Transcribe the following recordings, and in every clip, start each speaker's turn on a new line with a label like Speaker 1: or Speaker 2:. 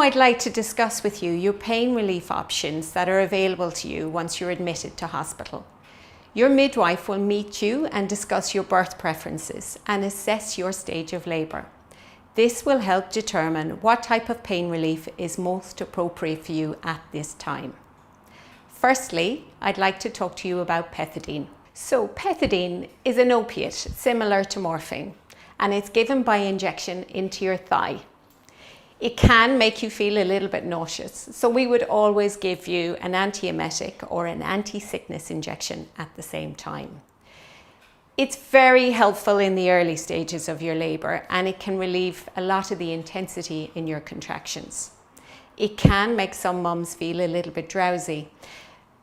Speaker 1: I'd like to discuss with you your pain relief options that are available to you once you're admitted to hospital. Your midwife will meet you and discuss your birth preferences and assess your stage of labour. This will help determine what type of pain relief is most appropriate for you at this time. Firstly, I'd like to talk to you about Pethidine. So Pethidine is an opiate similar to morphine, and it's given by injection into your thigh. It can make you feel a little bit nauseous, so we would always give you an antiemetic or an anti-sickness injection at the same time. It's very helpful in the early stages of your labour, and it can relieve a lot of the intensity in your contractions. It can make some mums feel a little bit drowsy,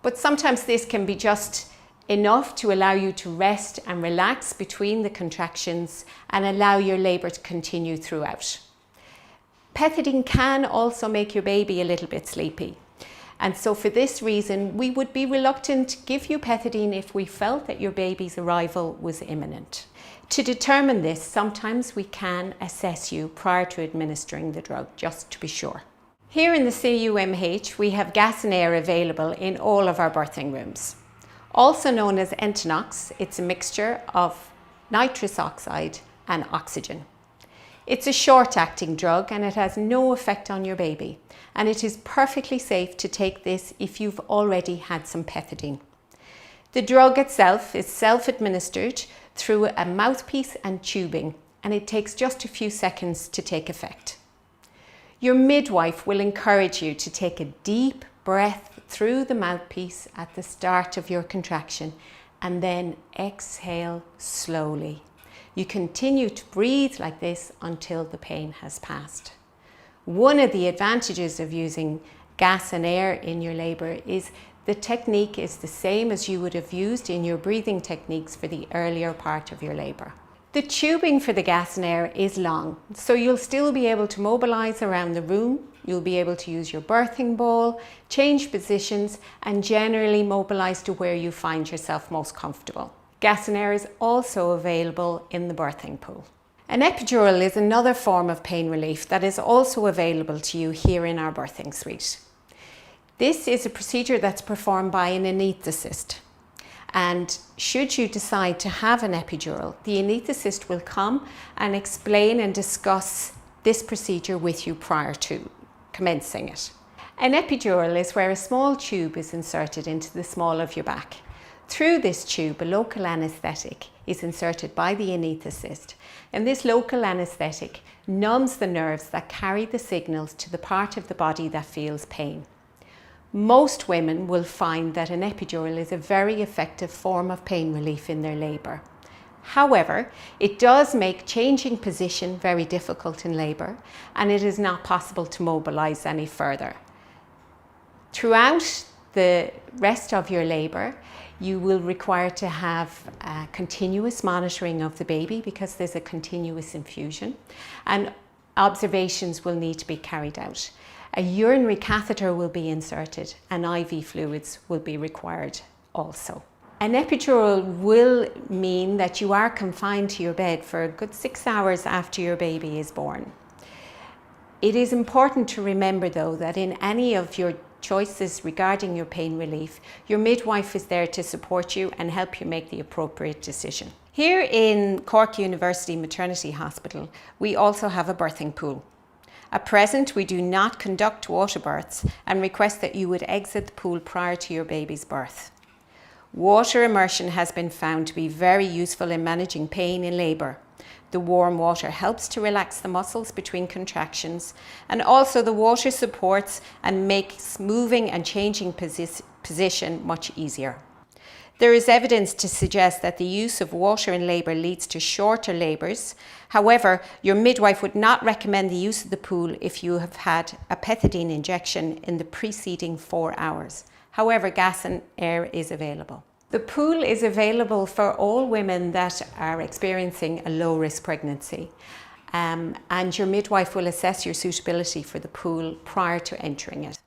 Speaker 1: but sometimes this can be just enough to allow you to rest and relax between the contractions and allow your labour to continue throughout. Pethidine can also make your baby a little bit sleepy, and so for this reason we would be reluctant to give you Pethidine if we felt that your baby's arrival was imminent. To determine this, sometimes we can assess you prior to administering the drug, just to be sure. Here in the CUMH we have gas and air available in all of our birthing rooms. Also known as Entonox, it's a mixture of nitrous oxide and oxygen. It's a short-acting drug and it has no effect on your baby, and it is perfectly safe to take this if you've already had some Pethidine. The drug itself is self-administered through a mouthpiece and tubing, and it takes just a few seconds to take effect. Your midwife will encourage you to take a deep breath through the mouthpiece at the start of your contraction and then exhale slowly. You continue to breathe like this until the pain has passed. One of the advantages of using gas and air in your labour is the technique is the same as you would have used in your breathing techniques for the earlier part of your labour. The tubing for the gas and air is long, so you'll still be able to mobilise around the room. You'll be able to use your birthing ball, change positions, and generally mobilise to where you find yourself most comfortable. Gas and air is also available in the birthing pool. An epidural is another form of pain relief that is also available to you here in our birthing suite. This is a procedure that's performed by an anaesthetist. And should you decide to have an epidural, the anaesthetist will come and explain and discuss this procedure with you prior to commencing it. An epidural is where a small tube is inserted into the small of your back. Through this tube, a local anaesthetic is inserted by the anaesthetist, and this local anaesthetic numbs the nerves that carry the signals to the part of the body that feels pain. Most women will find that an epidural is a very effective form of pain relief in their labour. However, it does make changing position very difficult in labour, and it is not possible to mobilise any further. Throughout the rest of your labour, you will require to have continuous monitoring of the baby because there's a continuous infusion, and observations will need to be carried out. A urinary catheter will be inserted and IV fluids will be required also. An epidural will mean that you are confined to your bed for a good 6 hours after your baby is born. It is important to remember though that in any of your choices regarding your pain relief, your midwife is there to support you and help you make the appropriate decision. Here in Cork University Maternity Hospital, we also have a birthing pool. At present, we do not conduct water births and request that you would exit the pool prior to your baby's birth. Water immersion has been found to be very useful in managing pain in labour. The warm water helps to relax the muscles between contractions, and also the water supports and makes moving and changing position much easier. There is evidence to suggest that the use of water in labour leads to shorter labours. However, your midwife would not recommend the use of the pool if you have had a Pethidine injection in the preceding 4 hours. However, gas and air is available. The pool is available for all women that are experiencing a low-risk pregnancy, and your midwife will assess your suitability for the pool prior to entering it.